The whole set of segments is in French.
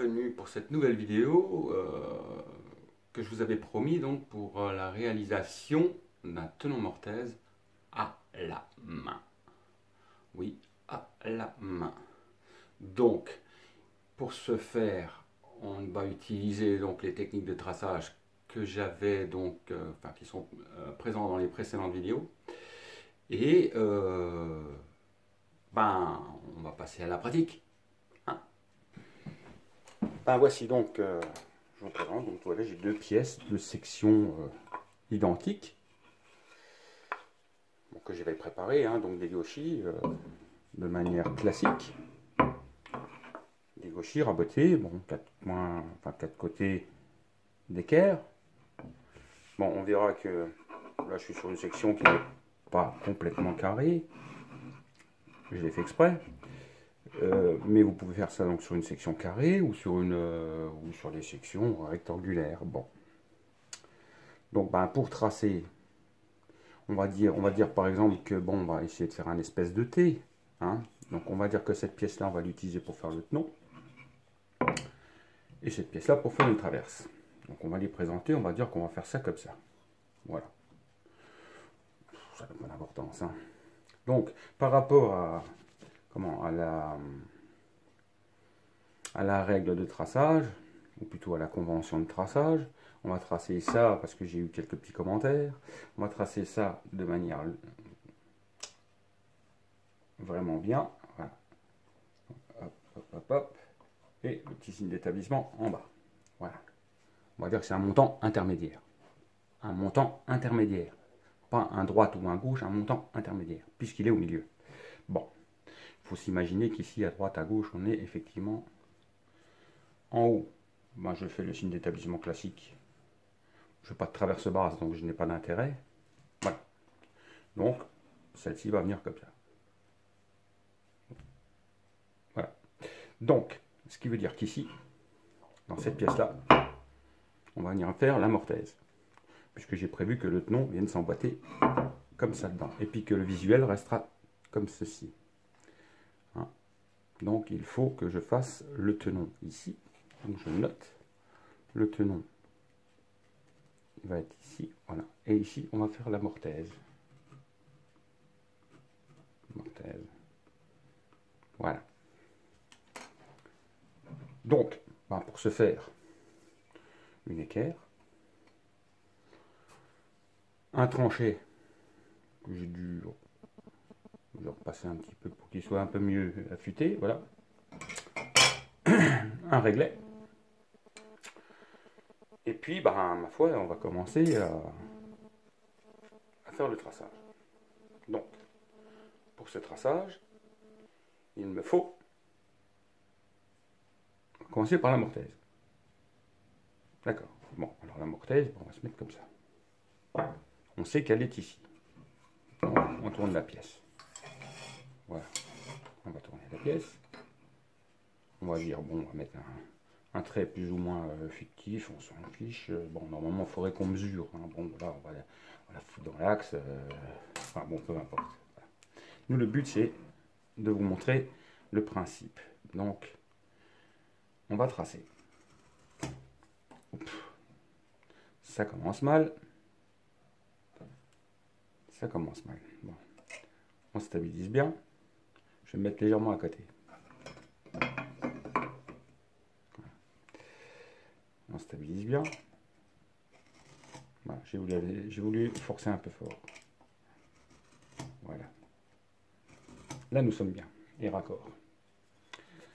bienvenue pour cette nouvelle vidéo que je vous avais promis donc pour la réalisation d'un tenon mortaise à la main. Oui, à la main. Donc, pour ce faire, on va utiliser donc les techniques de traçage que j'avais donc, qui sont présentes dans les précédentes vidéos. Et on va passer à la pratique. Voici donc, je vous présente, donc voilà, j'ai deux pièces de section identiques que je vais préparer, donc des gauchis de manière classique. Des gauchis rabotés, bon, 4 côtés d'équerre. Bon, on verra que là je suis sur une section qui n'est pas complètement carrée. Je l'ai fait exprès. Mais vous pouvez faire ça donc sur une section carrée ou sur des sections rectangulaires. Bon. Donc pour tracer, on va dire par exemple que bon, on va essayer de faire un espèce de T. Donc on va dire que cette pièce-là, on va l'utiliser pour faire le tenon. Et cette pièce-là pour faire une traverse. Donc on va les présenter, on va dire qu'on va faire ça comme ça. Voilà. Ça n'a pas d'importance. Donc par rapport à la règle de traçage, ou plutôt à la convention de traçage, on va tracer ça, parce que j'ai eu quelques petits commentaires, on va tracer ça de manière vraiment bien, voilà. Hop, hop, hop, hop, et le petit signe d'établissement en bas, voilà. On va dire que c'est un montant intermédiaire, pas un droite ou un gauche, un montant intermédiaire, puisqu'il est au milieu. Bon, il faut s'imaginer qu'ici, à droite, à gauche, on est effectivement en haut. Je fais le signe d'établissement classique. Je n'ai pas de traverse basse, donc je n'ai pas d'intérêt. Voilà. Donc, celle-ci va venir comme ça. Voilà. Donc, ce qui veut dire qu'ici, dans cette pièce-là, on va venir faire la mortaise. Puisque j'ai prévu que le tenon vienne s'emboîter comme ça dedans. Et puis que le visuel restera comme ceci. Donc, il faut que je fasse le tenon ici. Donc, je note le tenon. Il va être ici, voilà. Et ici, on va faire la mortaise. Mortaise. Voilà. Donc, pour ce faire, une équerre, un tranché que j'ai dû repasser un petit peu pour qu'il soit un peu mieux affûté, voilà. Un réglet. Et puis, ma foi, on va commencer à faire le traçage. Donc, pour ce traçage, il me faut commencer par la mortaise. D'accord. Bon, alors la mortaise, on va se mettre comme ça. On sait qu'elle est ici. On tourne la pièce. Voilà. On va tourner la pièce. On va dire, bon, on va mettre un trait plus ou moins fictif, on s'en fiche. Bon, normalement, il faudrait qu'on mesure. Bon, là, on va la foutre dans l'axe. Bon, peu importe. Voilà. Nous, le but, c'est de vous montrer le principe. Donc, on va tracer. Ça commence mal. Ça commence mal. Bon. On stabilise bien. Je vais me mettre légèrement à côté. On stabilise bien. Voilà, j'ai voulu forcer un peu fort. Voilà. Là, nous sommes bien. Et raccord.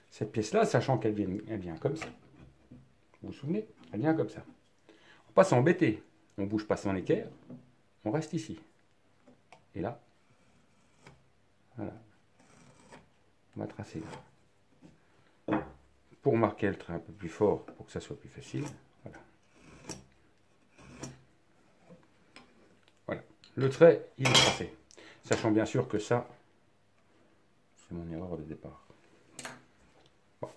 Cette pièce-là, sachant qu'elle vient comme ça. Vous vous souvenez? Elle vient comme ça. On va pas s'embêter. On ne bouge pas son équerre. On reste ici. Et là, voilà. On va tracer là. Pour marquer le trait un peu plus fort, pour que ça soit plus facile. Voilà. Voilà. Le trait, il est tracé. Sachant bien sûr que ça, c'est mon erreur de départ. Bon.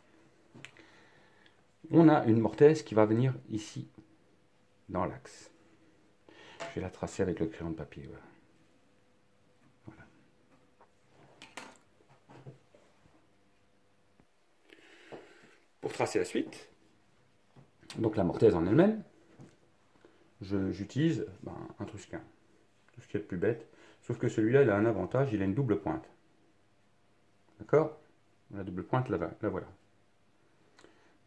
On a une mortaise qui va venir ici, dans l'axe. Je vais la tracer avec le crayon de papier. Voilà. Voilà. Pour pour tracer la suite, donc la mortaise en elle-même, j'utilise un Trusquin. Tout ce qui est le plus bête. Sauf que celui-là, il a un avantage, il a une double pointe. D'accord? La double pointe, là, voilà.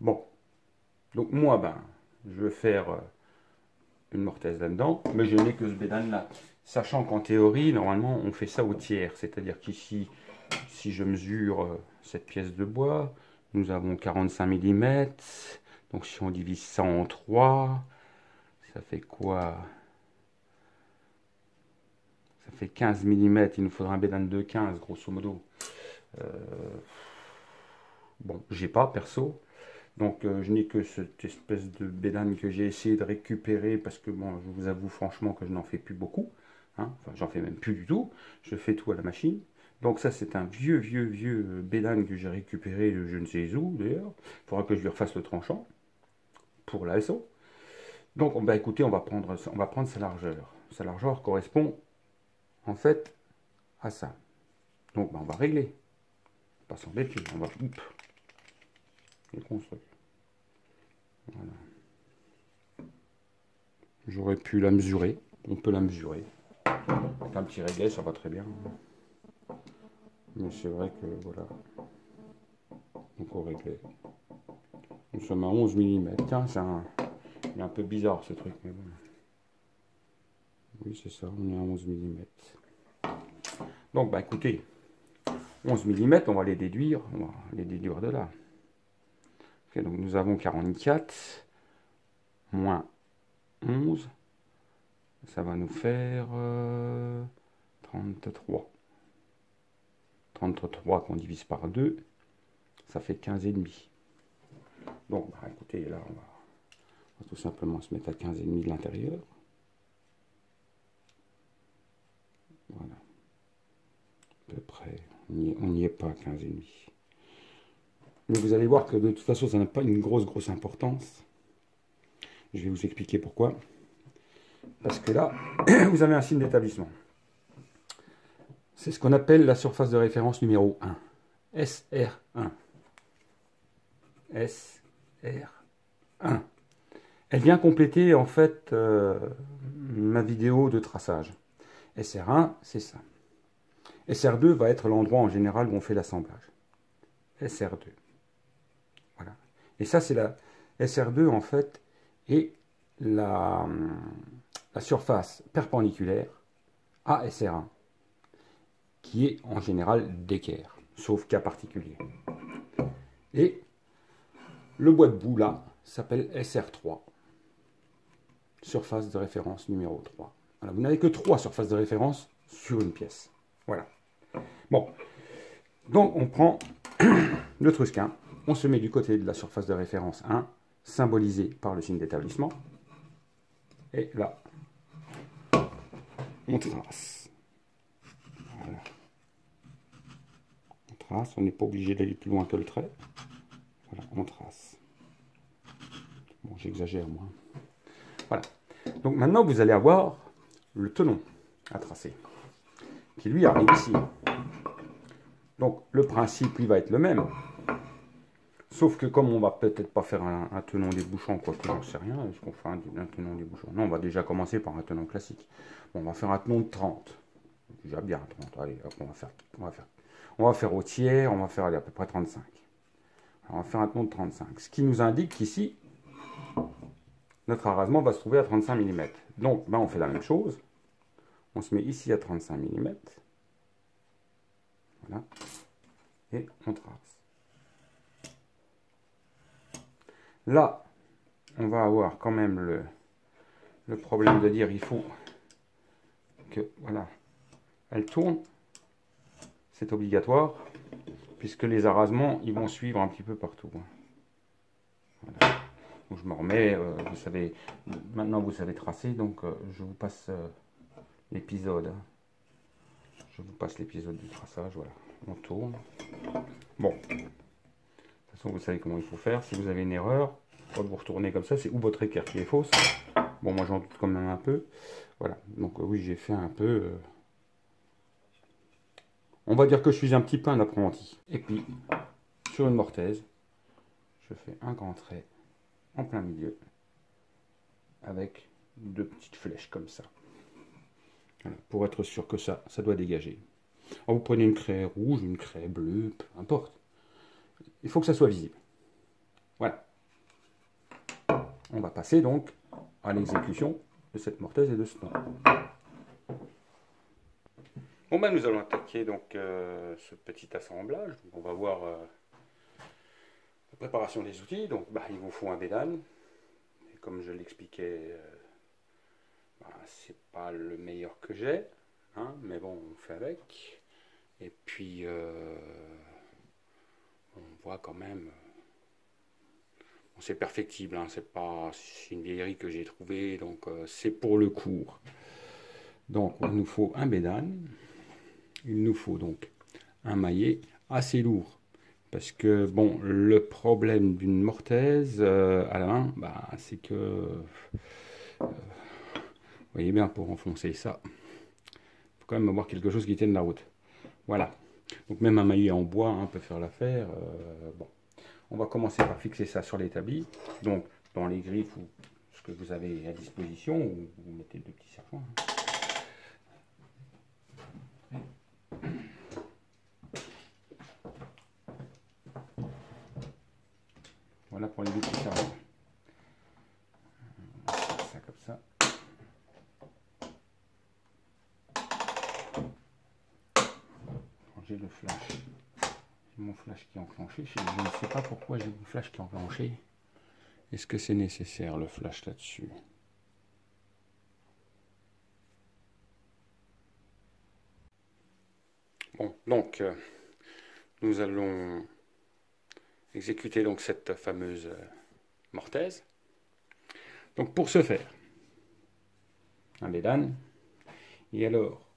Bon. Donc moi, je vais faire une mortaise là-dedans, mais je n'ai que ce bédane-là. Sachant qu'en théorie, normalement, on fait ça au tiers. C'est-à-dire qu'ici, si je mesure cette pièce de bois, nous avons 45 mm. Donc si on divise ça en 3, ça fait quoi? Ça fait 15 mm. Il nous faudra un bédane de 15, grosso modo. Bon, j'ai pas, perso. Donc je n'ai que cette espèce de bédane que j'ai essayé de récupérer parce que bon, je vous avoue franchement que je n'en fais plus beaucoup. Hein. Enfin, j'en fais même plus du tout. Je fais tout à la machine. Donc ça, c'est un vieux bédane que j'ai récupéré de je ne sais où d'ailleurs. Il faudra que je lui refasse le tranchant pour l'ASO. Donc écoutez, on va prendre sa largeur. Sa largeur correspond en fait à ça. Donc on va régler. Pas s'embêter, on va construire. Voilà. J'aurais pu la mesurer. On peut la mesurer. Avec un petit réglet, ça va très bien. Mais c'est vrai que voilà. Donc au réglet. Nous sommes à 11 mm. Tiens, il est un peu bizarre ce truc, mais bon. Oui, c'est ça, on est à 11 mm. Donc écoutez, 11 mm, on va les déduire de là. Okay, donc nous avons 44 moins 11, ça va nous faire 33. 33 qu'on divise par 2, ça fait 15,5. Donc écoutez, là on va tout simplement se mettre à 15,5 de l'intérieur. Voilà. À peu près, on n'y est pas à 15,5. Mais vous allez voir que de toute façon, ça n'a pas une grosse importance. Je vais vous expliquer pourquoi. Parce que là, vous avez un signe d'établissement. C'est ce qu'on appelle la surface de référence numéro 1. SR1. SR1. Elle vient compléter en fait ma vidéo de traçage. SR1, c'est ça. SR2 va être l'endroit en général où on fait l'assemblage. SR2. Voilà. Et ça, c'est la SR2 en fait, et la surface perpendiculaire à SR1, qui est en général d'équerre, sauf cas particulier. Et le bois de bout là s'appelle SR3, surface de référence numéro 3. Voilà, vous n'avez que 3 surfaces de référence sur une pièce. Voilà. Bon, donc on prend le Trusquin, on se met du côté de la surface de référence 1, symbolisée par le signe d'établissement, et là, on trace. Voilà. On trace, on n'est pas obligé d'aller plus loin que le trait. Voilà, on trace. Bon, j'exagère moi. Voilà. Donc maintenant, vous allez avoir le tenon à tracer, qui lui arrive ici. Donc le principe, lui, va être le même. Sauf que comme on va peut-être pas faire un tenon débouchant, quoi que j'en sais rien, est-ce qu'on fait un tenon débouchant? Non, on va déjà commencer par un tenon classique. Bon, on va faire un tenon de 30. Déjà bien 30. Allez, hop, on va faire au tiers, on va faire allez, à peu près 35. Alors, on va faire un tenon de 35. Ce qui nous indique qu'ici, notre arasement va se trouver à 35 mm. Donc, on fait la même chose. On se met ici à 35 mm. Voilà. Et on trace. Là, on va avoir quand même le problème de dire il faut que, voilà, elle tourne. C'est obligatoire, puisque les arasements, ils vont suivre un petit peu partout. Voilà. Donc je me remets, vous savez, maintenant vous savez tracer, donc je vous passe l'épisode. Je vous passe l'épisode du traçage, voilà. On tourne. Bon. De toute façon, vous savez comment il faut faire. Si vous avez une erreur, quand vous retournez comme ça, c'est ou votre équerre qui est fausse. Bon, moi j'en doute quand même un peu. Voilà. Donc oui, j'ai fait un peu... On va dire que je suis un petit peu un apprenti. Et puis, sur une mortaise, je fais un grand trait en plein milieu avec deux petites flèches comme ça. Voilà, pour être sûr que ça doit dégager. Alors vous prenez une craie rouge, une craie bleue, peu importe. Il faut que ça soit visible. Voilà. On va passer donc à l'exécution de cette mortaise et de ce nom. Bon ben nous allons attaquer donc ce petit assemblage. On va voir la préparation des outils. Donc il vous faut un bédane. Et comme je l'expliquais, c'est pas le meilleur que j'ai, hein, mais bon on fait avec. Et puis on voit quand même. C'est perfectible, hein, c'est une vieillerie que j'ai trouvée, donc c'est pour le cours. Donc il nous faut un bédane, il nous faut donc un maillet assez lourd, parce que bon, le problème d'une mortaise à la main, c'est que, vous voyez bien, pour enfoncer ça, il faut quand même avoir quelque chose qui tienne la route. Voilà, donc même un maillet en bois hein, peut faire l'affaire. Bon. On va commencer par fixer ça sur l'établi, donc dans les griffes ou ce que vous avez à disposition, ou vous mettez deux petits serre-joints. Voilà pour les deux petits serre-joints. On va faire ça comme ça. J'ai le flash. J'ai mon flash qui est enclenché. Je ne sais pas pourquoi j'ai mon flash qui est enclenché. Est-ce que c'est nécessaire le flash là-dessus? Bon, donc nous allons exécuter donc cette fameuse mortaise. Donc pour ce faire, un bédane. Et alors,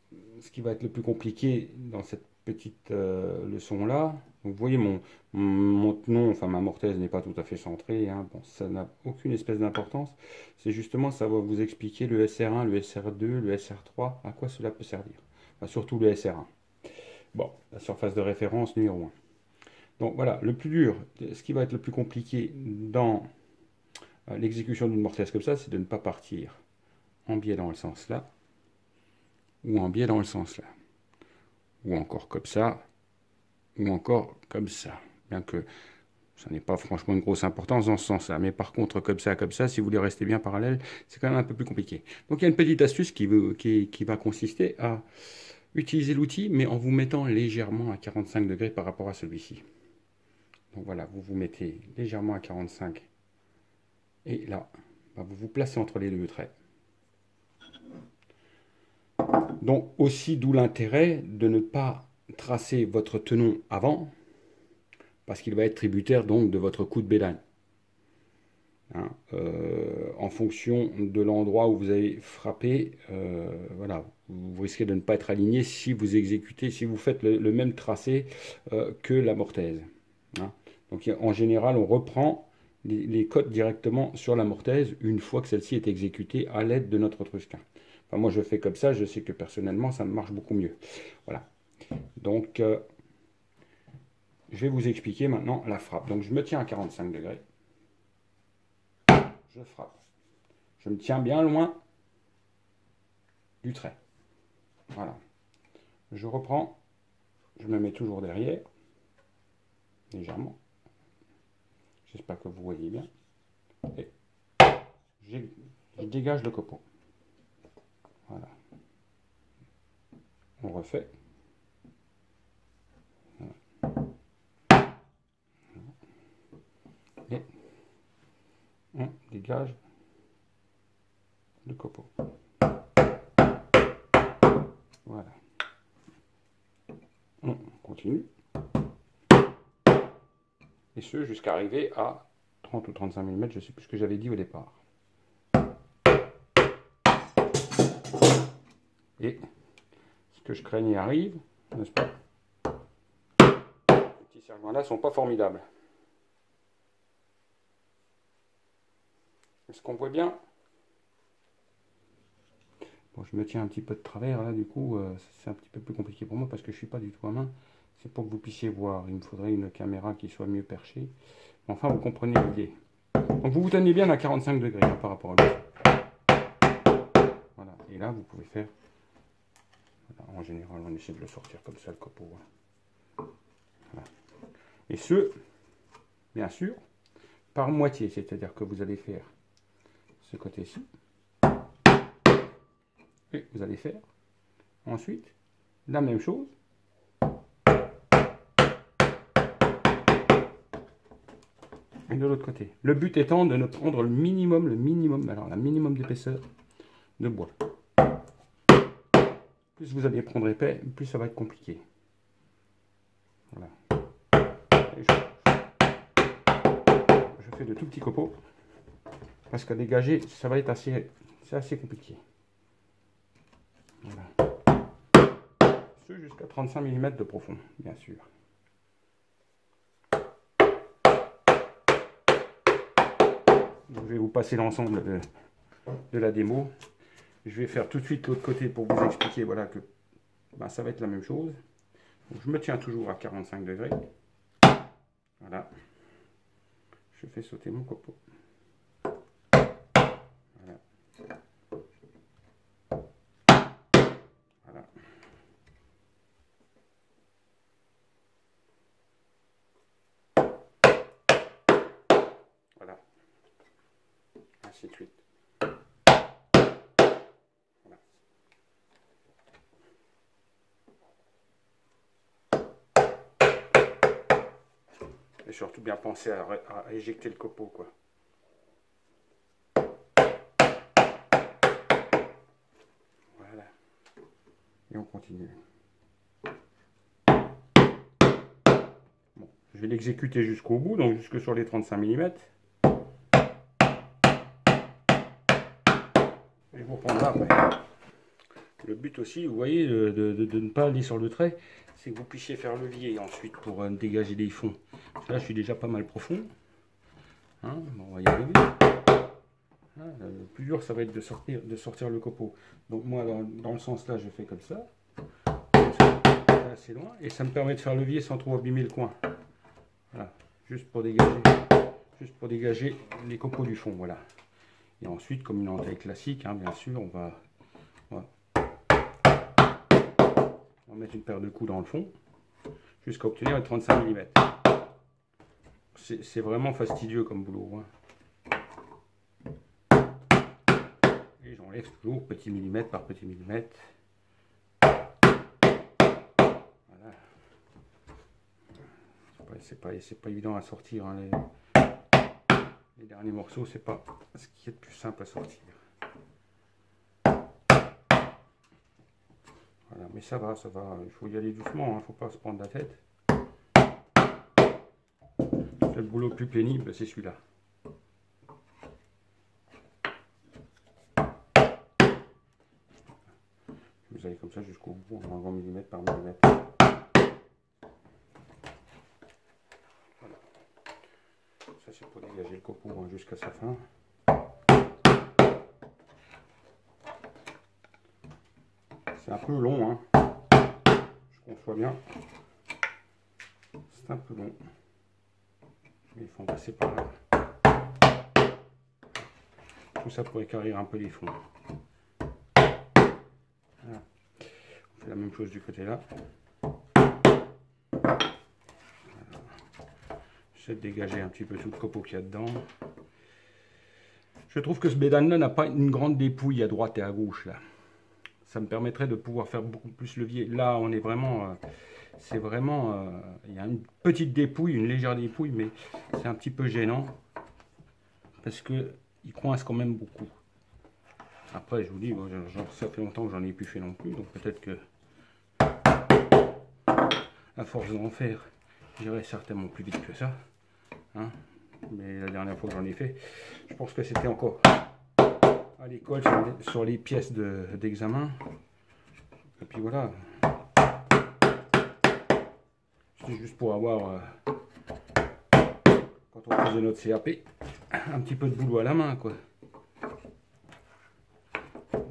ce qui va être le plus compliqué dans cette petite leçon là, vous voyez mon tenon, enfin ma mortaise n'est pas tout à fait centrée, hein. Bon, ça n'a aucune espèce d'importance, c'est justement ça va vous expliquer le SR1, le SR2, le SR3, à quoi cela peut servir, enfin, surtout le SR1. Bon, la surface de référence numéro 1. Donc voilà, le plus dur, ce qui va être le plus compliqué dans l'exécution d'une mortaise comme ça, c'est de ne pas partir en biais dans le sens là, ou en biais dans le sens là, ou encore comme ça, ou encore comme ça, bien que ça n'est pas franchement une grosse importance dans ce sens-là, mais par contre comme ça, si vous voulez rester bien parallèle, c'est quand même un peu plus compliqué. Donc il y a une petite astuce qui va consister à utiliser l'outil, mais en vous mettant légèrement à 45 degrés par rapport à celui-ci. Donc voilà, vous vous mettez légèrement à 45, et là, vous vous placez entre les deux traits. Donc aussi d'où l'intérêt de ne pas tracer votre tenon avant, parce qu'il va être tributaire donc de votre coup de bédane. Hein, en fonction de l'endroit où vous avez frappé, voilà, vous risquez de ne pas être aligné si vous exécutez, si vous faites le même tracé que la mortaise. Hein. Donc en général, on reprend les cotes directement sur la mortaise une fois que celle-ci est exécutée à l'aide de notre Etrusquin. Enfin, moi, je fais comme ça, je sais que personnellement, ça me marche beaucoup mieux. Voilà. Donc, je vais vous expliquer maintenant la frappe. Donc, je me tiens à 45 degrés. Je frappe. Je me tiens bien loin du trait. Voilà. Je reprends. Je me mets toujours derrière. Légèrement. J'espère que vous voyez bien. Et je dégage le copeau. Voilà. On refait. Voilà. Et on dégage le copeau. Voilà. On continue. Et ce jusqu'à arriver à 30 ou 35 mm, je ne sais plus ce que j'avais dit au départ. Et ce que je craignais arrive, n'est-ce pas? Les petits serre-joints là sont pas formidables. Est-ce qu'on voit bien? Bon, je me tiens un petit peu de travers là, du coup, c'est un petit peu plus compliqué pour moi parce que je ne suis pas du tout à main. C'est pour que vous puissiez voir. Il me faudrait une caméra qui soit mieux perchée. Enfin, vous comprenez l'idée. Donc vous vous tenez bien à 45 degrés hein, par rapport à lui. Voilà. Et là, vous pouvez faire... Voilà. En général, on essaie de le sortir comme ça, le copeau. Voilà. Et ce, bien sûr, par moitié. C'est-à-dire que vous allez faire ce côté-ci. Et vous allez faire ensuite la même chose. Et de l'autre côté. Le but étant de ne prendre le minimum d'épaisseur de bois. Plus vous allez prendre épais, plus ça va être compliqué. Voilà. Et je fais de tout petits copeaux. Parce qu'à dégager, ça va être assez compliqué. Voilà. Ce jusqu'à 35 mm de profond, bien sûr. Donc, je vais vous passer l'ensemble de la démo. Je vais faire tout de suite l'autre côté pour vous expliquer voilà, que ben, ça va être la même chose. Donc, je me tiens toujours à 45 degrés. Voilà. Je fais sauter mon copeau. Voilà. Voilà. Voilà. Ainsi de suite. Voilà. Et surtout bien penser à éjecter le copeau, quoi. Voilà. Et on continue. Bon, je vais l'exécuter jusqu'au bout, donc jusque sur les 35 mm. Et je vous reprendrai après. Le but aussi, vous voyez, de ne pas aller sur le trait, c'est que vous puissiez faire levier ensuite pour dégager des fonds. Parce que là, je suis déjà pas mal profond. Hein, bon, on va y arriver. Hein, le plus dur, ça va être de sortir le copeau. Donc moi, dans le sens là, je fais comme ça. Assez loin. Et ça me permet de faire levier sans trop abîmer le coin. Voilà, juste pour dégager les copeaux du fond. Voilà. Et ensuite, comme une entaille classique, hein, bien sûr, on va mettre une paire de coups dans le fond jusqu'à obtenir les 35 mm. C'est vraiment fastidieux comme boulot. Hein. Et j'enlève toujours petit millimètre par petit millimètre. Voilà. C'est pas évident à sortir. Hein, les derniers morceaux, c'est pas ce qui est le plus simple à sortir. Voilà, mais ça va, il faut y aller doucement, hein, faut pas se prendre la tête. Le boulot le plus pénible, c'est celui-là. Vous allez comme ça jusqu'au bout, en enlevant millimètre par millimètre. Voilà. Ça c'est pour dégager le copeau hein, jusqu'à sa fin. C'est un peu long, hein. Je conçois bien. C'est un peu long. Mais il faut en passer par là. Tout ça pour équarrir un peu les fonds. Voilà. On fait la même chose du côté là. Voilà. J'essaie de dégager un petit peu tout le copeau qu'il y a dedans. Je trouve que ce bédane là n'a pas une grande dépouille à droite et à gauche là. Ça me permettrait de pouvoir faire beaucoup plus levier. Là, on est vraiment... c'est vraiment... il y a une petite dépouille, une légère dépouille, mais c'est un petit peu gênant. Parce qu'il coince quand même beaucoup. Après, je vous dis, moi, ça fait longtemps que j'en ai plus fait non plus. Donc peut-être que... à force d'en faire, j'irai certainement plus vite que ça. Hein, mais la dernière fois que j'en ai fait, je pense que c'était encore... à l'école sur les pièces d'examen. Et puis voilà. C'est juste pour avoir, quand on faisait notre CAP, un petit peu de boulot à la main, quoi.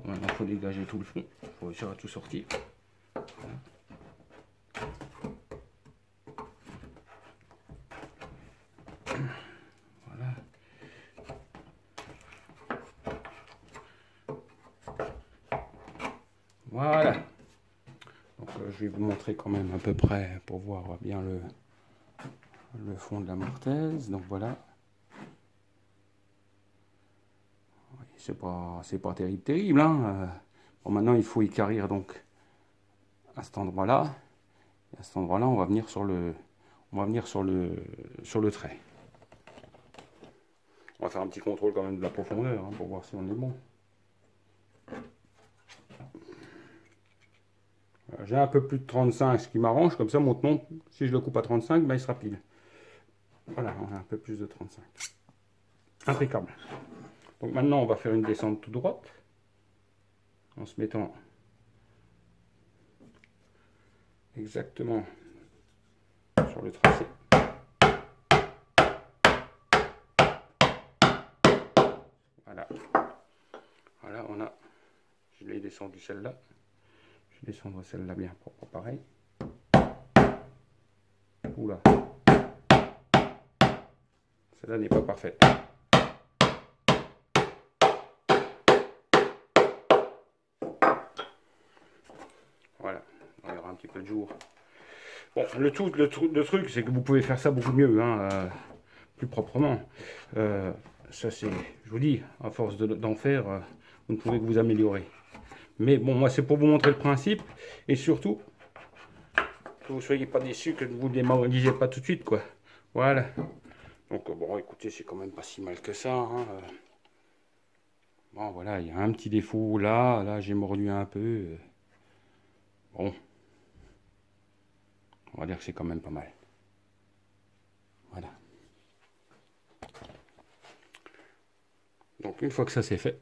Maintenant, il faut dégager tout le fond. Il faut réussir à tout sortir. Voilà. Voilà. Donc je vais vous montrer quand même à peu près pour voir bien le fond de la mortaise. Donc voilà. C'est pas terrible, hein. Bon, maintenant il faut équarrir donc à cet endroit-là. À cet endroit-là, on va venir sur le trait. On va faire un petit contrôle quand même de la profondeur, hein, pour voir si on est bon. J'ai un peu plus de 35, ce qui m'arrange, comme ça mon tenon, si je le coupe à 35, ben, il sera pile. Voilà, on a un peu plus de 35. Impeccable. Donc maintenant, on va faire une descente toute droite, en se mettant exactement sur le tracé. Voilà. Voilà, je l'ai descendu celle-là. Je vais descendre celle-là bien propre, pareil. Oula. Celle-là n'est pas parfaite. Voilà, il y aura un petit peu de jour. Bon, le truc, c'est que vous pouvez faire ça beaucoup mieux, hein, plus proprement. Ça, c'est, je vous dis, à force d'en faire, vous ne pouvez que vous améliorer. Mais bon, moi, c'est pour vous montrer le principe, et surtout, que vous ne soyez pas déçus, que vous ne démoralisez pas tout de suite, quoi. Voilà. Donc, bon, écoutez, c'est quand même pas si mal que ça, hein. Bon, voilà, il y a un petit défaut là, j'ai mordu un peu. Bon. On va dire que c'est quand même pas mal. Voilà. Donc, une fois que ça c'est fait,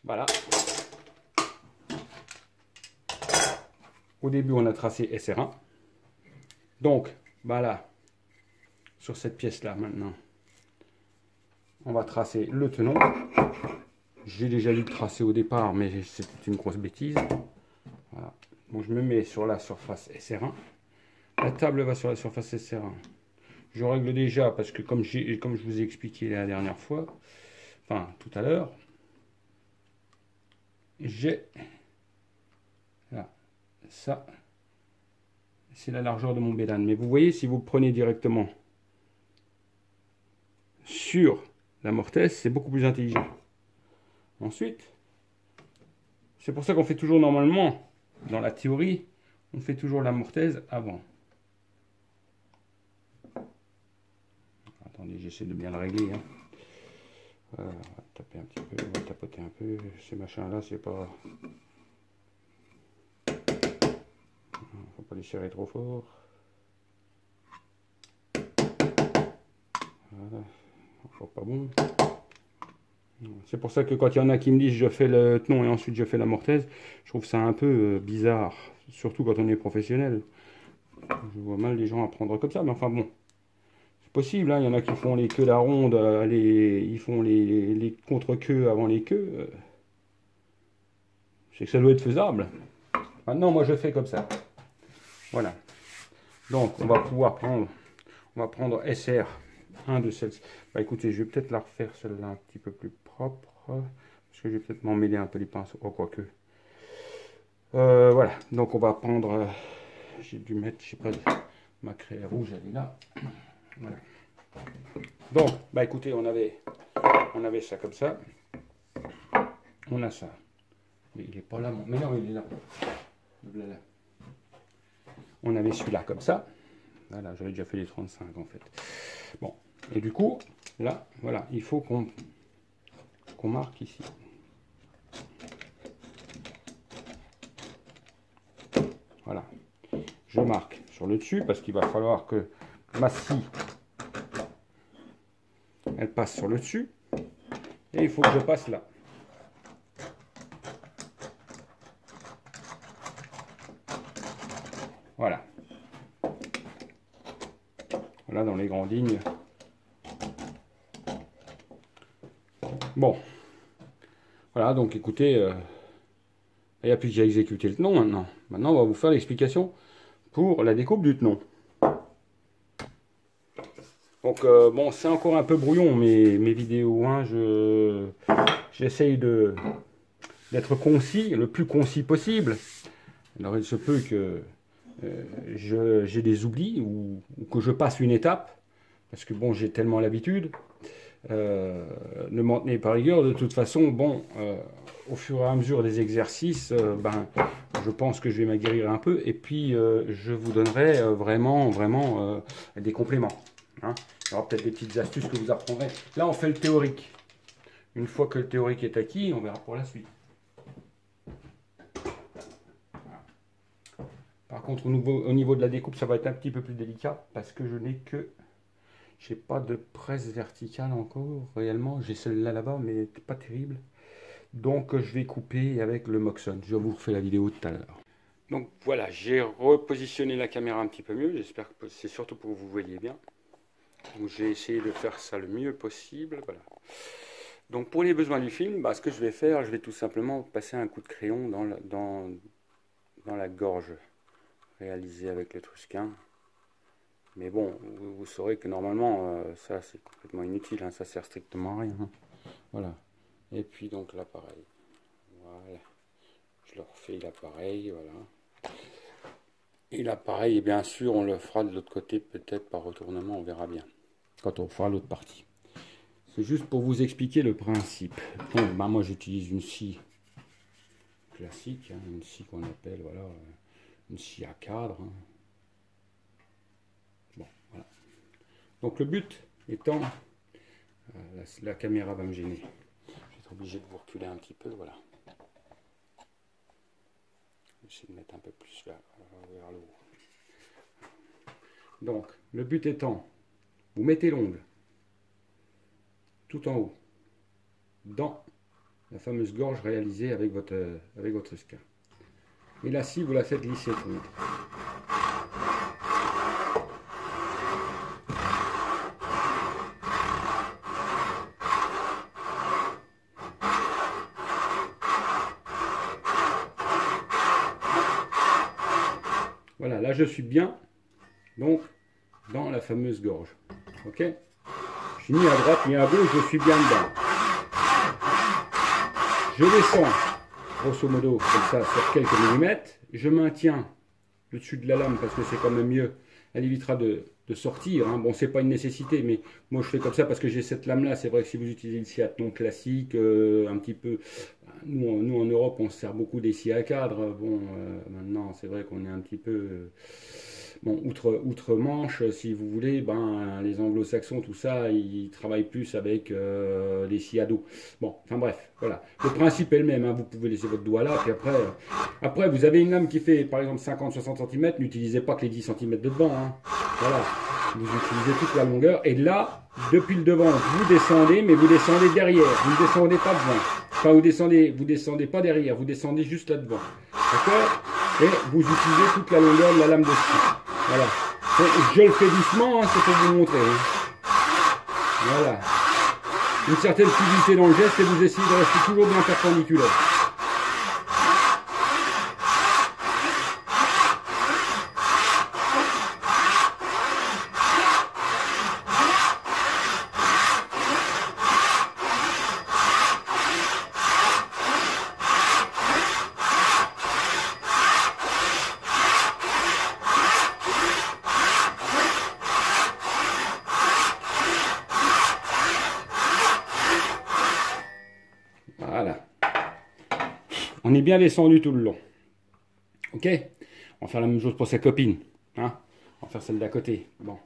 voilà. Au début, on a tracé SR1. Donc, voilà. Sur cette pièce-là, maintenant, on va tracer le tenon. J'ai déjà dû le tracer au départ, mais c'était une grosse bêtise. Voilà. Donc, je me mets sur la surface SR1. La table va sur la surface SR1. Je règle déjà, parce que comme je vous ai expliqué la dernière fois, enfin, tout à l'heure, j'ai là, ça, c'est la largeur de mon bédane. Mais vous voyez, si vous prenez directement sur la mortaise, c'est beaucoup plus intelligent. Ensuite, c'est pour ça qu'on fait toujours normalement, dans la théorie, on fait toujours la mortaise avant. Attendez, j'essaie de bien le régler, hein. On va taper un petit peu, on va tapoter un peu. Ces machins-là, c'est pas... Faut pas les serrer trop fort. Voilà, encore pas bon. C'est pour ça que quand il y en a qui me disent je fais le tenon et ensuite je fais la mortaise, je trouve ça un peu bizarre, surtout quand on est professionnel. Je vois mal les gens apprendre comme ça, mais enfin bon, c'est possible, hein. Il y en a qui font les queues la ronde, ils font les contre-queues avant les queues. C'est que ça doit être faisable. Maintenant, moi je fais comme ça. Voilà. Donc on va pouvoir prendre, SR, un de celles-ci. Bah écoutez, je vais peut-être la refaire celle-là un petit peu plus propre, parce que je vais peut-être m'emmêler un peu les pinceaux, oh, quoique. Voilà, donc on va prendre, j'ai dû mettre, je sais pas, ma craie rouge, elle est là. Voilà. Donc, bah écoutez, on avait ça comme ça. On a ça. Mais il est pas là, mais non, il est là. Là. On avait celui-là comme ça. Voilà, j'avais déjà fait les 35 en fait. Bon, et du coup, là, voilà, il faut qu'on marque ici. Voilà. Je marque sur le dessus parce qu'il va falloir que ma scie, elle passe sur le dessus. Et il faut que je passe là. Voilà. Voilà dans les grandes lignes. Bon. Voilà, donc écoutez, il n'y a plus qu'à exécuter le tenon maintenant. Maintenant, on va vous faire l'explication pour la découpe du tenon. Donc, bon, c'est encore un peu brouillon mes vidéos. Hein, j'essaye de d'être concis, le plus concis possible. Alors il se peut que j'ai des oublis ou que je passe une étape, parce que bon, j'ai tellement l'habitude. Ne m'en tenez par rigueur. De toute façon, bon, au fur et à mesure des exercices, ben, je pense que je vais m'aguerrir un peu, et puis je vous donnerai vraiment des compléments. Hein. Il y aura peut-être des petites astuces que vous apprendrez. Là, on fait le théorique. Une fois que le théorique est acquis, on verra pour la suite. Par contre, au niveau de la découpe, ça va être un petit peu plus délicat parce que je n'ai que... J'ai pas de presse verticale encore, réellement. J'ai celle-là là-bas, mais pas terrible. Donc, je vais couper avec le Moxon. Je vous refais la vidéo tout à l'heure. Donc, voilà, j'ai repositionné la caméra un petit peu mieux. J'espère que c'est surtout pour que vous voyez bien. Donc, j'ai essayé de faire ça le mieux possible. Voilà. Donc, pour les besoins du film, bah, ce que je vais faire, je vais tout simplement passer un coup de crayon dans la gorge réalisée avec l'Étrusquin. Mais bon, vous saurez que normalement, ça c'est complètement inutile, hein, ça sert strictement à rien. Hein. Voilà. Et puis donc l'appareil. Voilà. Je leur refais l'appareil, voilà. Et l'appareil, bien sûr, on le fera de l'autre côté, peut-être par retournement, on verra bien. Quand on fera l'autre partie. C'est juste pour vous expliquer le principe. Donc, ben, moi j'utilise une scie classique, hein, une scie qu'on appelle, voilà, une scie à cadre. Hein. Bon, voilà. Donc le but étant, la caméra va me gêner. Je vais être obligé de vous reculer un petit peu, voilà. J'essaie de mettre un peu plus vers le haut. Donc, le but étant, vous mettez l'ongle tout en haut, dans la fameuse gorge réalisée avec votre scar. Et la scie, vous la faites glisser tout le temps. Voilà, là je suis bien, donc, dans la fameuse gorge. Ok? Je suis ni à droite ni à gauche, je suis bien dedans. Je descends, grosso modo, comme ça, sur quelques millimètres. Je maintiens le dessus de la lame parce que c'est quand même mieux. Elle évitera de sortir. Hein. Bon, c'est pas une nécessité, mais moi je fais comme ça parce que j'ai cette lame-là. C'est vrai que si vous utilisez une scie à non classique, un petit peu... Nous en Europe, on se sert beaucoup des scies à cadre. Bon, maintenant, c'est vrai qu'on est un petit peu... Bon, outre-Manche, si vous voulez, ben, les anglo-saxons, tout ça, ils travaillent plus avec des scies à dos. Bon, enfin bref, voilà. Le principe est le même, hein, vous pouvez laisser votre doigt là, puis après vous avez une lame qui fait, par exemple, 50-60 cm, n'utilisez pas que les 10 cm de devant. Hein. Voilà, vous utilisez toute la longueur, et là, depuis le devant, vous descendez, mais vous descendez derrière, vous ne descendez pas devant. Enfin, vous descendez pas derrière, vous descendez juste là devant. D'accord? Et vous utilisez toute la longueur de la lame de scie. Voilà. Je le fais doucement, hein, c'est pour vous montrer. Hein. Voilà. Une certaine fluidité dans le geste et vous essayez de rester toujours bien perpendiculaire. Voilà. On est bien descendu tout le long. Ok? On va faire la même chose pour sa copine. Hein? On va faire celle d'à côté. Bon.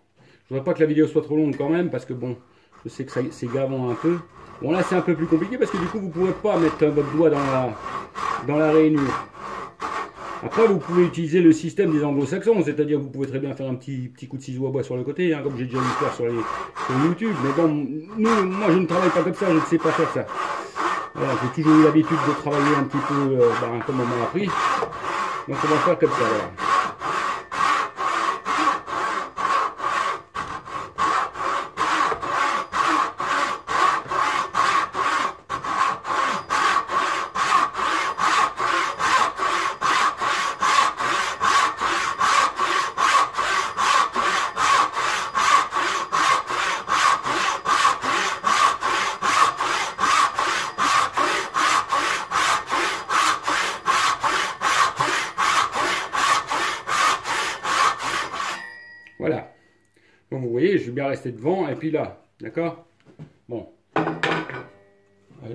Je voudrais pas que la vidéo soit trop longue quand même, parce que bon, je sais que c'est gavant un peu. Bon là c'est un peu plus compliqué parce que du coup vous ne pouvez pas mettre votre doigt dans la rainure. Après vous pouvez utiliser le système des anglo-saxons, c'est-à-dire vous pouvez très bien faire un petit coup de ciseau à bois sur le côté, hein, comme j'ai déjà vu faire sur YouTube. Mais bon, moi je ne travaille pas comme ça, je ne sais pas faire ça. Voilà, j'ai toujours eu l'habitude de travailler un petit peu comme on m'a appris. Donc on va faire comme ça. Voilà. voyez, je vais bien rester devant et puis là, d'accord? Bon.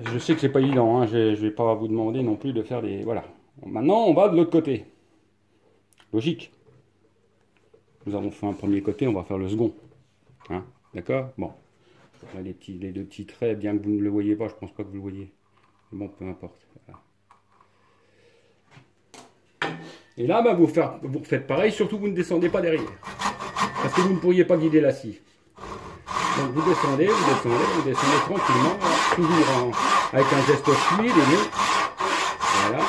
Je sais que c'est pas évident, hein. Je vais pas vous demander non plus de faire des... Voilà. Bon, maintenant, on va de l'autre côté. Logique. Nous avons fait un premier côté, on va faire le second. Hein, d'accord? Bon. Là, les deux petits traits, bien que vous ne le voyez pas, je pense pas que vous le voyez. Mais bon, peu importe. Voilà. Et là, bah, vous refaites pareil, surtout vous ne descendez pas derrière. Parce que vous ne pourriez pas guider la scie. Donc vous descendez tranquillement, toujours avec un geste fluide et mieux. Voilà.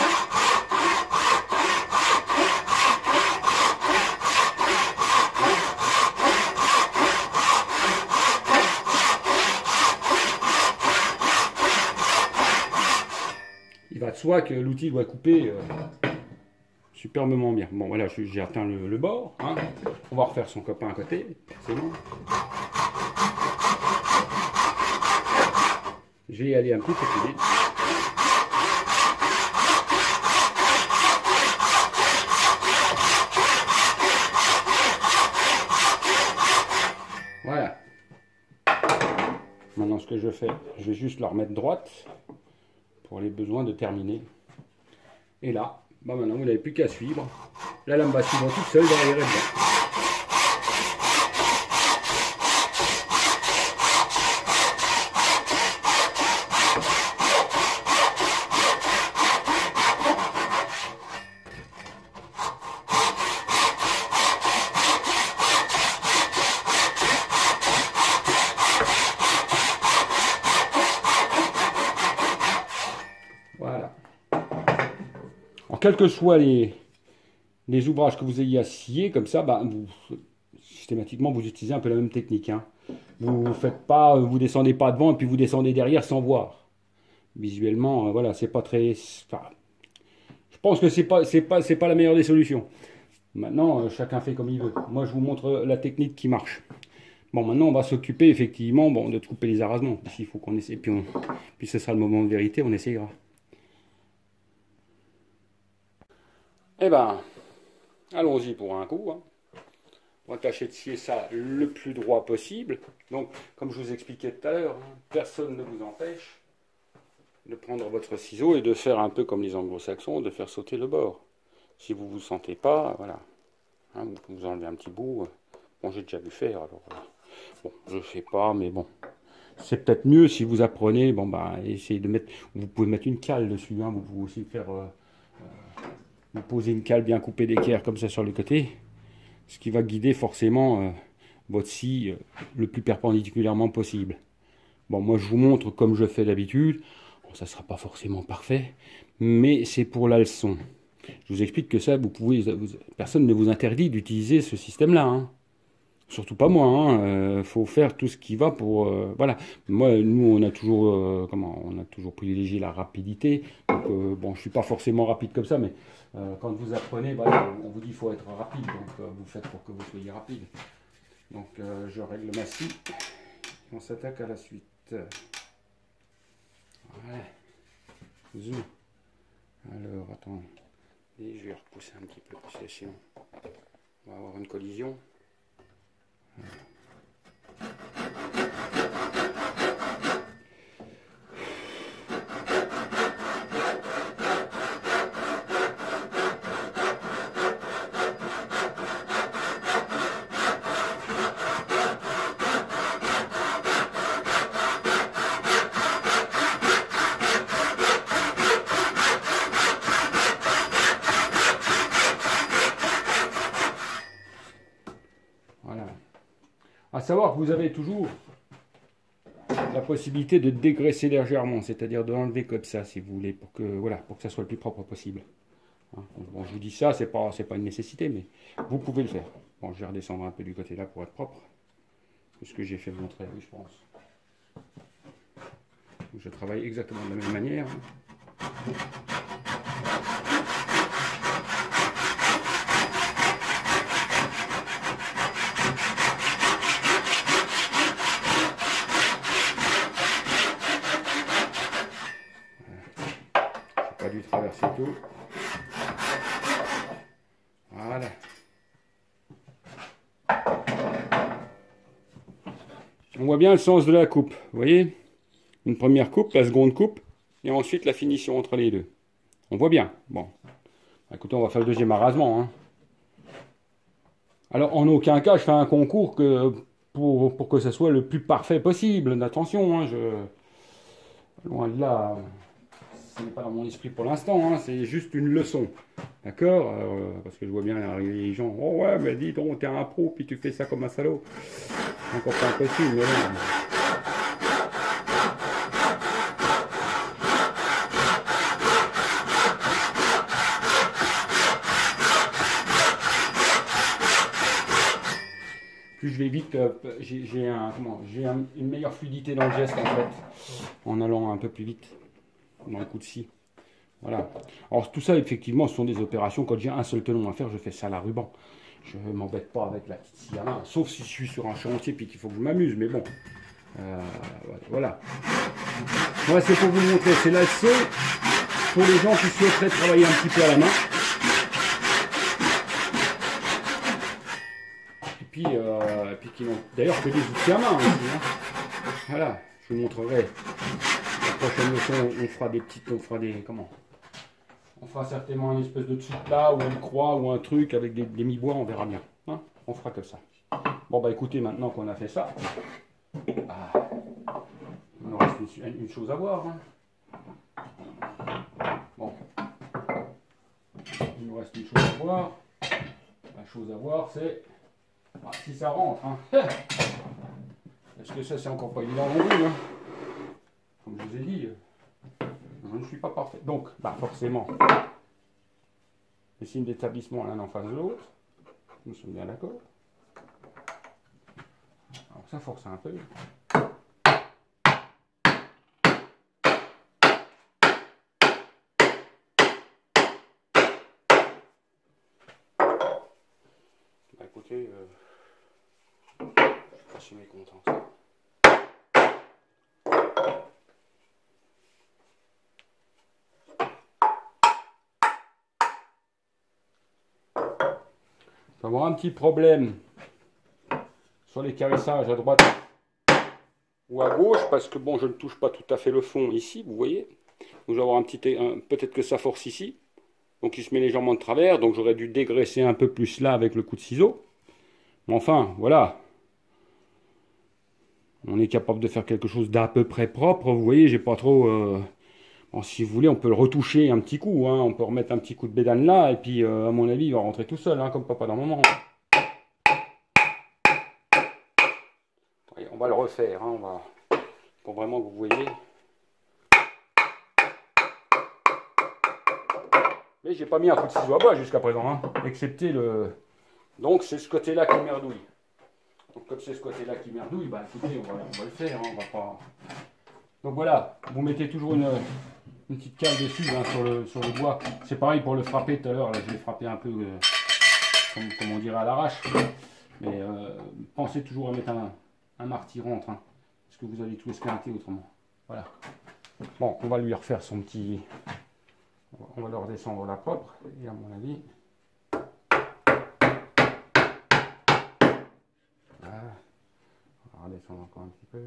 Il va de soi que l'outil doit couper superbement bien. Bon voilà, j'ai atteint le bord. Hein. On va refaire son copain à côté, forcément. Je vais y aller un petit peu plus vite. Voilà. Maintenant, ce que je fais, je vais juste la remettre droite pour les besoins de terminer. Et là, bah maintenant, vous n'avez plus qu'à suivre. La lame va suivre toute seule derrière et dedans. Voilà. Alors, quels que soient les ouvrages que vous ayez à scier, comme ça, bah, systématiquement, vous utilisez un peu la même technique. Hein. Vous faites pas, vous descendez pas devant et puis vous descendez derrière sans voir. Visuellement, voilà, c'est pas très... Enfin, je pense que c'est pas la meilleure des solutions. Maintenant, chacun fait comme il veut. Moi, je vous montre la technique qui marche. Bon, maintenant, on va s'occuper effectivement de couper les arrasements. Il faut qu'on essaie, puis ce sera le moment de vérité, on essayera. Eh ben, allons-y pour un coup. Hein. On va tâcher de scier ça le plus droit possible. Donc, comme je vous expliquais tout à l'heure, hein, personne ne vous empêche de prendre votre ciseau et de faire un peu comme les anglo-saxons, de faire sauter le bord. Si vous ne vous sentez pas, voilà. Hein, vous enlevez un petit bout. Bon, j'ai déjà vu faire, alors... bon, je ne fais pas, mais bon. C'est peut-être mieux si vous apprenez, bon, bah, essayez de mettre... Vous pouvez mettre une cale dessus, hein, vous pouvez aussi faire... vous posez une cale bien coupée d'équerre comme ça sur le côté, ce qui va guider forcément votre scie le plus perpendiculairement possible. Bon, moi je vous montre comme je fais d'habitude. Bon, ça ne sera pas forcément parfait, mais c'est pour la leçon. Je vous explique que ça, personne ne vous interdit d'utiliser ce système-là. Hein. Surtout pas moi. Hein. Faut faire tout ce qui va pour. Voilà. Moi, nous, on a toujours, on a toujours privilégié la rapidité. Donc, bon, je suis pas forcément rapide comme ça, mais quand vous apprenez, voilà, on vous dit qu'il faut être rapide. Donc, vous faites pour que vous soyez rapide. Donc, je règle ma scie. On s'attaque à la suite. Voilà. Zoom. Alors, attends. Et je vais repousser un petit peu, parce que sinon, on va avoir une collision. Voilà. À savoir que vous avez toujours la possibilité de dégraisser légèrement, c'est-à-dire de l'enlever comme ça, si vous voulez, pour que, voilà, pour que ça soit le plus propre possible. Hein. Bon, je vous dis ça, c'est pas une nécessité, mais vous pouvez le faire. Bon, je vais redescendre un peu du côté là pour être propre, puisque j'ai fait montrer, oui, je pense. Je travaille exactement de la même manière. Pas dû traverser tout. Voilà. On voit bien le sens de la coupe, vous voyez? Une première coupe, la seconde coupe, et ensuite la finition entre les deux. On voit bien. Bon. Écoutez, on va faire le deuxième arasement. Hein. Alors, en aucun cas, je fais un concours pour que ce soit le plus parfait possible. Attention, hein, loin de là, ce n'est pas dans mon esprit pour l'instant. Hein, c'est juste une leçon. D'accord? Parce que je vois bien arriver les gens. Oh ouais, mais dis donc, t'es un pro, puis tu fais ça comme un salaud. C'est encore pas impossible, mais non. Plus je vais vite, j'ai une meilleure fluidité dans le geste en fait, en allant un peu plus vite dans le coup de scie. Voilà. Alors tout ça, effectivement, ce sont des opérations. Quand j'ai un seul telon à faire, je fais ça à la ruban. Je ne m'embête pas avec la petite scie à main, sauf si je suis sur un chantier puis qu'il faut que je m'amuse. Mais bon, voilà. Moi, c'est pour vous montrer, c'est la leçon pour les gens qui souhaiteraient travailler un petit peu à la main. Puis qui n'ont d'ailleurs que des outils à main aussi, hein. Voilà, je vous montrerai. La prochaine leçon, on fera des petites, on fera certainement une espèce de dessous de plat ou une croix ou un truc avec des mi-bois, on verra bien. Hein, on fera que ça. Bon bah écoutez, maintenant qu'on a fait ça, il nous reste une chose à voir. Hein. Bon, il nous reste une chose à voir. La chose à voir, c'est si ça rentre, hein. Parce que ça, c'est encore pas évident non plus, hein. Comme je vous ai dit, je ne suis pas parfait. Donc, forcément, les signes d'établissement l'un en face de l'autre. Nous sommes bien d'accord. Alors, ça force un peu. Écoutez, je suis mécontent. Je vais avoir un petit problème sur les caressages à droite ou à gauche parce que bon, je ne touche pas tout à fait le fond ici, vous voyez. Donc je vais avoir peut-être que ça force ici. Donc il se met légèrement de travers, donc j'aurais dû dégraisser un peu plus là avec le coup de ciseau. Mais enfin, voilà. On est capable de faire quelque chose d'à peu près propre. Vous voyez, j'ai pas trop... Bon, si vous voulez, on peut le retoucher un petit coup. Hein. On peut remettre un petit coup de bédane là. Et puis, à mon avis, il va rentrer tout seul, hein, comme papa dans le moment. On va le refaire. Hein, pour vraiment que vous voyez. Mais j'ai pas mis un coup de ciseau à bois jusqu'à présent. Hein, excepté le... Donc, c'est ce côté-là qui merdouille. Donc, comme c'est ce côté-là qui merdouille, écoutez, on va le faire. Hein, on va pas... Donc voilà, vous mettez toujours une petite cale dessus hein, sur le bois. C'est pareil pour le frapper tout à l'heure. Je l'ai frappé un peu, comme on dirait, à l'arrache. Mais pensez toujours à mettre un marty-rentre. Hein, parce que vous allez tout esquinter autrement. Voilà. Bon, on va lui refaire son petit... On va le redescendre là propre. Et à mon avis... Voilà. On va redescendre encore un petit peu.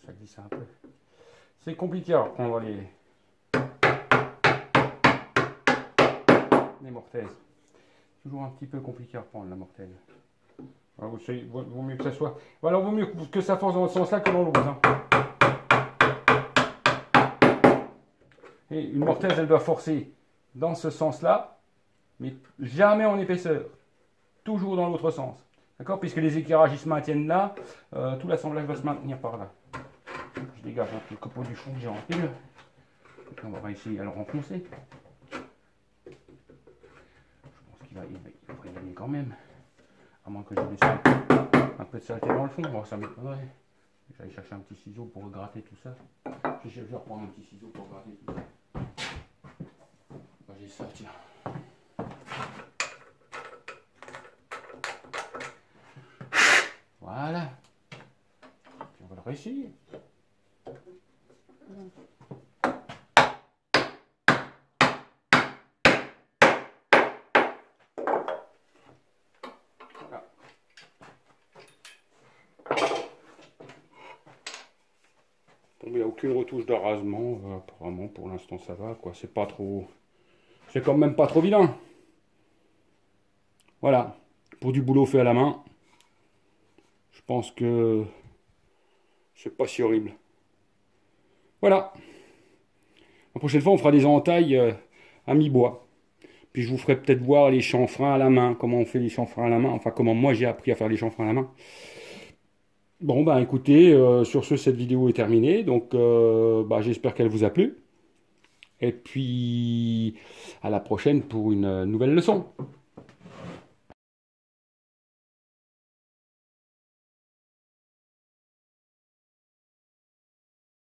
Ça glisse un peu. C'est compliqué à reprendre les mortaises. Toujours un petit peu compliqué à reprendre la mortaise. Alors, vaut mieux que ça soit... Voilà, vaut mieux que ça force dans ce sens-là que dans l'autre. Hein. Et une mortaise, elle doit forcer dans ce sens-là, mais jamais en épaisseur. Toujours dans l'autre sens. D'accord? Puisque les éclairages se maintiennent là, tout l'assemblage va se maintenir par là. Je dégage un peu le copeau du fond que j'ai en pile. On va réussir à le renfoncer. Je pense qu'il va y aller quand même. À moins que je laisse un peu de saleté dans le fond. Bon, ça m'étonnerait. J'allais chercher un petit ciseau pour gratter tout ça. Je vais reprendre un petit ciseau pour gratter tout ça. J'ai ça, tiens. Voilà. Puis on va le réussir. n'y a aucune retouche d'arasement. Apparemment, pour l'instant, ça va, quoi. C'est pas trop... C'est quand même pas trop vilain. Voilà. Pour du boulot fait à la main, je pense que c'est pas si horrible. Voilà. La prochaine fois, on fera des entailles à mi-bois. Puis je vous ferai peut-être voir les chanfreins à la main, comment on fait les chanfreins à la main, enfin comment moi j'ai appris à faire les chanfreins à la main. Bon, bah écoutez, sur ce, cette vidéo est terminée, donc j'espère qu'elle vous a plu. Et puis, à la prochaine pour une nouvelle leçon.